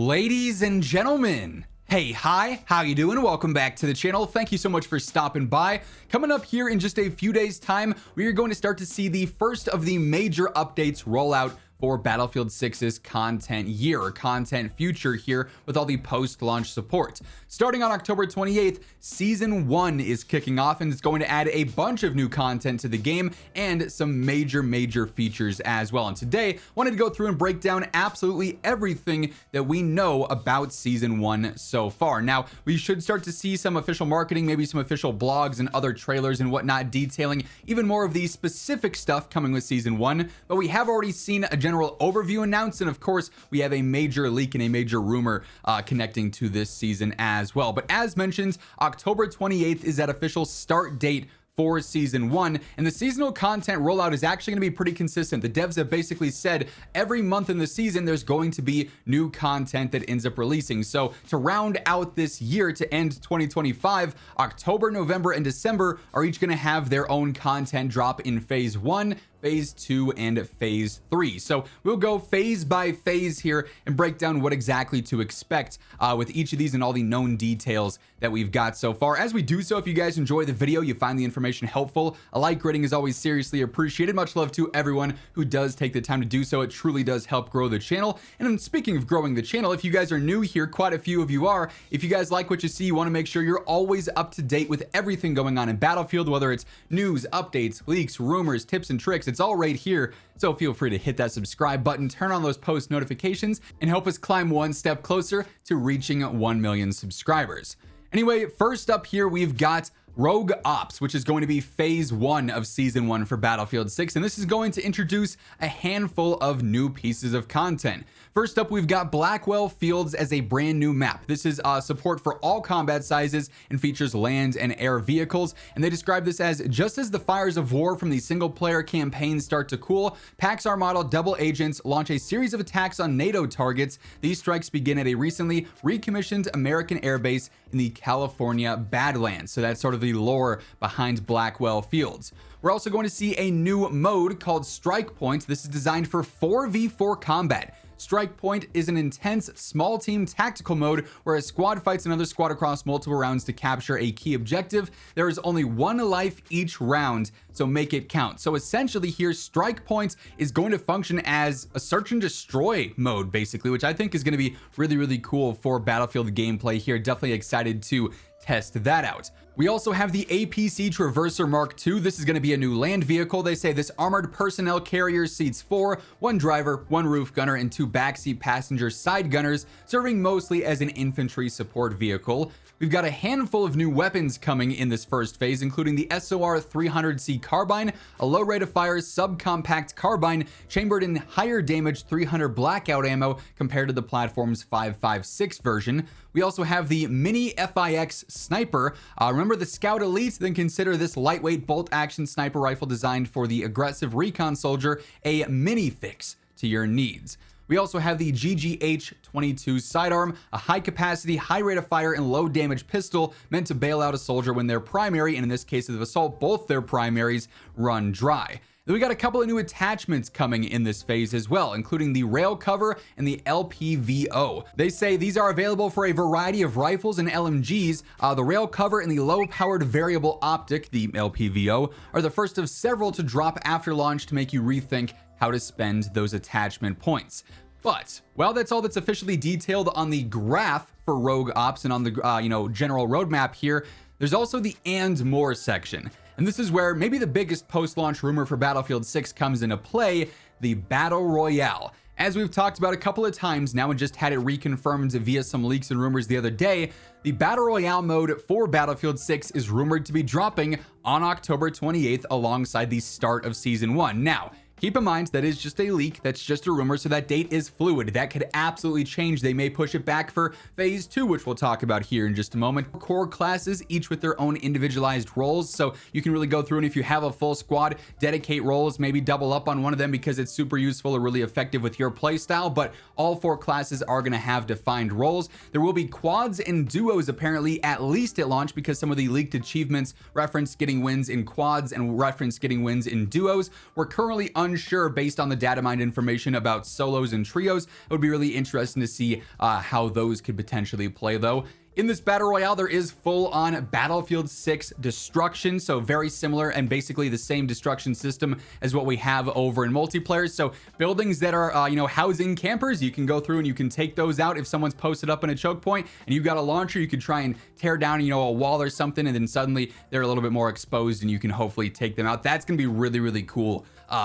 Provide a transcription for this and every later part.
Ladies and gentlemen, hey, hi, how you doing? Welcome back to the channel. Thank you so much for stopping by. Coming up here in just a few days time, we are going to start to see the first of the major updates roll out for Battlefield 6's content year or content future here with all the post-launch support. Starting on October 28th, Season 1 is kicking off and it's going to add a bunch of new content to the game and some major features as well. And today, I wanted to go through and break down absolutely everything that we know about Season 1 so far. Now, we should start to see some official marketing, maybe some official blogs and other trailers and whatnot detailing even more of the specific stuff coming with Season 1, but we have already seen a general overview announced, and of course we have a major leak and a major rumor connecting to this season as well. But as mentioned, October 28th is that official start date for Season 1, and the seasonal content rollout is actually going to be pretty consistent. The devs have basically said every month in the season there's going to be new content that ends up releasing. So to round out this year to end 2025, October, November, and December are each going to have their own content drop in Phase 1, Phase 2, and Phase 3. So we'll go phase by phase here and break down what exactly to expect with each of these and all the known details that we've got so far. As we do so, if you guys enjoy the video, you find the information helpful, a like rating is always seriously appreciated. Much love to everyone who does take the time to do so. It truly does help grow the channel. And speaking of growing the channel, if you guys are new here, quite a few of you are, if you guys like what you see, you want to make sure you're always up to date with everything going on in Battlefield, whether it's news, updates, leaks, rumors, tips and tricks. It's all right here. So feel free to hit that subscribe button, turn on those post notifications, and help us climb one step closer to reaching 1 million subscribers. Anyway, first up here, we've got Rogue Ops, which is going to be Phase 1 of Season 1 for Battlefield 6, and this is going to introduce a handful of new pieces of content. First up, we've got Blackwell Fields as a brand new map. This is support for all combat sizes and features land and air vehicles, and they describe this as just as the fires of war from the single-player campaign start to cool, Pax Armada double agents launch a series of attacks on NATO targets. These strikes begin at a recently recommissioned American airbase in the California Badlands. So that's sort of the lore behind Blackwell Fields. We're also going to see a new mode called Strike Point. This is designed for 4v4 combat. Strike Point is an intense small team tactical mode where a squad fights another squad across multiple rounds to capture a key objective. There is only one life each round, so make it count. So essentially here, Strike Point is going to function as a search and destroy mode basically, which I think is going to be really cool for Battlefield gameplay here. Definitely excited to test that out. We also have the APC Traverser Mark II. This is going to be a new land vehicle. They say this armored personnel carrier seats 4, 1 driver, 1 roof gunner, and 2 backseat passenger side gunners, serving mostly as an infantry support vehicle. We've got a handful of new weapons coming in this first phase, including the SOR 300C carbine, a low rate of fire subcompact carbine chambered in higher damage 300 blackout ammo compared to the platform's 5.56 version. We also have the Mini FIX Sniper. Remember the Scout Elite? Then consider this lightweight bolt-action sniper rifle designed for the aggressive recon soldier a mini fix to your needs. We also have the GGH-22 sidearm, a high-capacity, high rate of fire, and low-damage pistol meant to bail out a soldier when their primary, and in this case of assault, both their primaries, run dry. Then we got a couple of new attachments coming in this phase as well, including the rail cover and the LPVO. They say these are available for a variety of rifles and LMGs. The rail cover and the low-powered variable optic, the LPVO, are the first of several to drop after launch to make you rethink how to spend those attachment points. But while that's all that's officially detailed on the graph for Rogue Ops and on the general roadmap here, there's also the and more section. And this is where maybe the biggest post-launch rumor for Battlefield 6 comes into play, the Battle Royale. As we've talked about a couple of times now and just had it reconfirmed via some leaks and rumors the other day, the Battle Royale mode for Battlefield 6 is rumored to be dropping on October 28th alongside the start of Season 1. Now, keep in mind that is just a leak, that's just a rumor, so that date is fluid. That could absolutely change. They may push it back for Phase 2, which we'll talk about here in just a moment. Core classes, each with their own individualized roles, so you can really go through and if you have a full squad, dedicate roles, maybe double up on one of them because it's super useful or really effective with your playstyle, but all 4 classes are going to have defined roles. There will be quads and duos apparently, at least at launch, because some of the leaked achievements reference getting wins in quads and reference getting wins in duos. We're currently unsure unsure based on the data mined information about solos and trios. It would be really interesting to see how those could potentially play though. In this battle royale, there is full-on Battlefield 6 destruction, so very similar and basically the same destruction system as what we have over in multiplayer. So buildings that are housing campers, you can go through and you can take those out. If someone's posted up in a choke point and you've got a launcher, you could try and tear down a wall or something, and then suddenly they're a little bit more exposed and you can hopefully take them out. That's gonna be really, really cool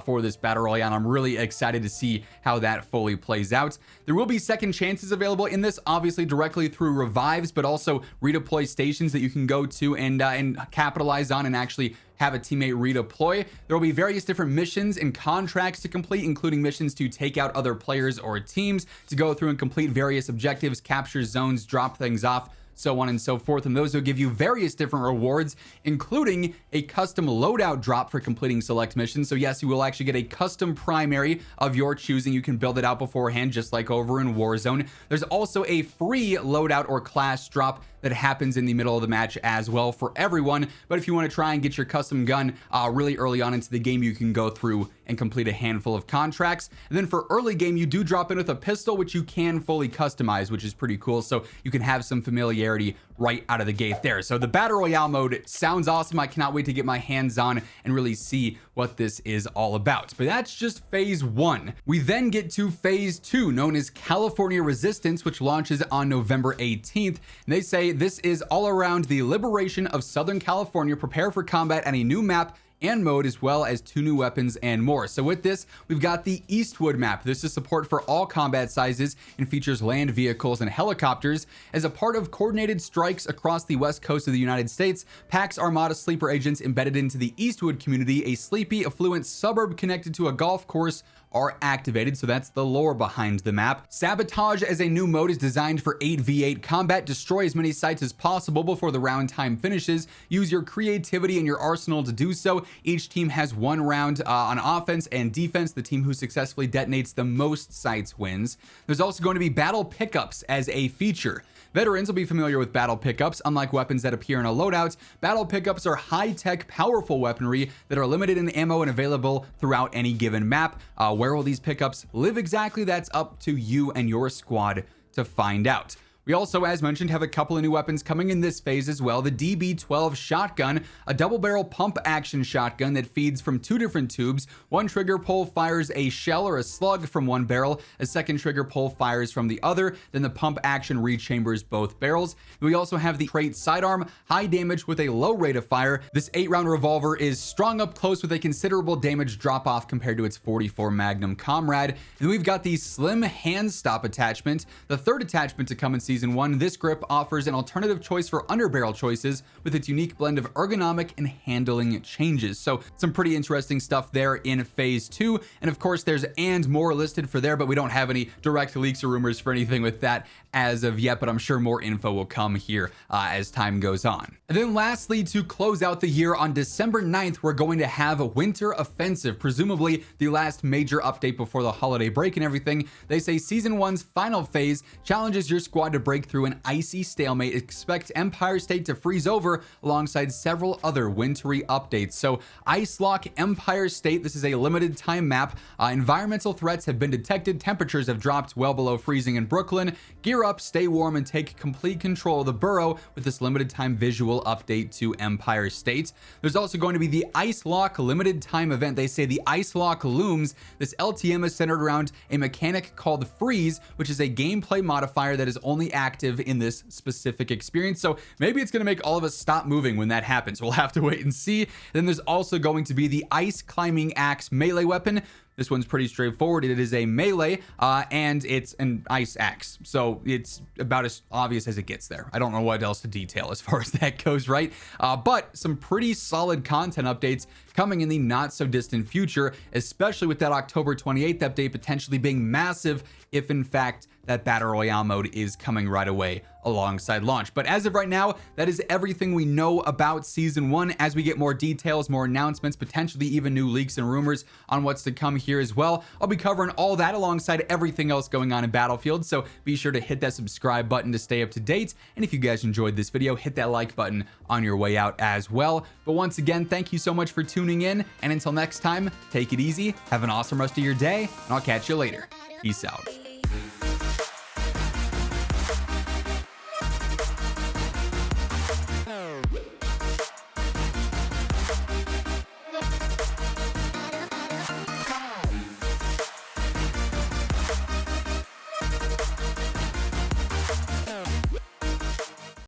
for this battle royale. I'm really excited to see how that fully plays out. There will be second chances available in this, obviously directly through revives, but also redeploy stations that you can go to and capitalize on and actually have a teammate redeploy. There will be various different missions and contracts to complete, including missions to take out other players or teams, to go through and complete various objectives, capture zones, drop things off, so on and so forth. And those will give you various different rewards, including a custom loadout drop for completing select missions. So yes, you will actually get a custom primary of your choosing. You can build it out beforehand, just like over in Warzone. There's also a free loadout or class drop that happens in the middle of the match as well for everyone. But if you want to try and get your custom gun really early on into the game, you can go through and complete a handful of contracts. And then for early game, you do drop in with a pistol, which you can fully customize, which is pretty cool. So you can have some familiarity right out of the gate there. So the Battle Royale mode sounds awesome. I cannot wait to get my hands on and really see what this is all about. But that's just phase 1. We then get to phase 2, known as California Resistance, which launches on November 18th. And they say this is all around the liberation of Southern California. Prepare for combat at a new map and mode, as well as 2 new weapons and more. So with this, we've got the Eastwood map. This is support for all combat sizes and features land vehicles and helicopters. As a part of coordinated strikes across the west coast of the United States, Pax Armada sleeper agents embedded into the Eastwood community, a sleepy, affluent suburb connected to a golf course, are activated. So that's the lore behind the map. Sabotage as a new mode is designed for 8v8 combat. Destroy as many sites as possible before the round time finishes. Use your creativity and your arsenal to do so. Each team has 1 round on offense and defense. The team who successfully detonates the most sites wins. There's also going to be battle pickups as a feature. Veterans will be familiar with battle pickups. Unlike weapons that appear in a loadout, battle pickups are high-tech, powerful weaponry that are limited in ammo and available throughout any given map. Where will these pickups live exactly? That's up to you and your squad to find out. We also, as mentioned, have a couple of new weapons coming in this phase as well. The DB-12 shotgun, a double-barrel pump-action shotgun that feeds from 2 different tubes. One trigger pull fires a shell or a slug from one barrel. A second trigger pull fires from the other. Then the pump-action rechambers both barrels. We also have the trait sidearm, high damage with a low rate of fire. This 8-round revolver is strong up close with a considerable damage drop-off compared to its 44 Magnum comrade. And then we've got the slim hand stop attachment, the 3rd attachment to come in Season 1. This grip offers an alternative choice for underbarrel choices with its unique blend of ergonomic and handling changes. So some pretty interesting stuff there in phase 2. And of course, there's and more listed for there, but we don't have any direct leaks or rumors for anything with that as of yet, but I'm sure more info will come here as time goes on. And then lastly, to close out the year on December 9th, we're going to have a Winter Offensive, presumably the last major update before the holiday break and everything. They say Season 1's final phase challenges your squad to break through an icy stalemate. Expect Empire State to freeze over alongside several other wintry updates. So Ice Lock Empire State, this is a limited time map. Environmental threats have been detected. Temperatures have dropped well below freezing in Brooklyn. Gear up, stay warm, and take complete control of the borough with this limited time visual update to Empire State. There's also going to be the Ice Lock limited time event. They say the Ice Lock looms. This LTM is centered around a mechanic called Freeze, which is a gameplay modifier that is only active in this specific experience. So maybe it's going to make all of us stop moving when that happens. We'll have to wait and see. Then there's also going to be the Ice Climbing Axe melee weapon. This one's pretty straightforward. It is a melee and it's an ice axe. So it's about as obvious as it gets there. I don't know what else to detail as far as that goes, right? But some pretty solid content updates coming in the not so distant future, especially with that October 28th update potentially being massive if in fact that Battle Royale mode is coming right away alongside launch. But as of right now, that is everything we know about season 1. As we get more details, more announcements, potentially even new leaks and rumors on what's to come here as well, I'll be covering all that alongside everything else going on in Battlefield, so be sure to hit that subscribe button to stay up to date. And if you guys enjoyed this video, hit that like button on your way out as well. But once again, thank you so much for tuning in, and until next time, take it easy, have an awesome rest of your day, and I'll catch you later. Peace out.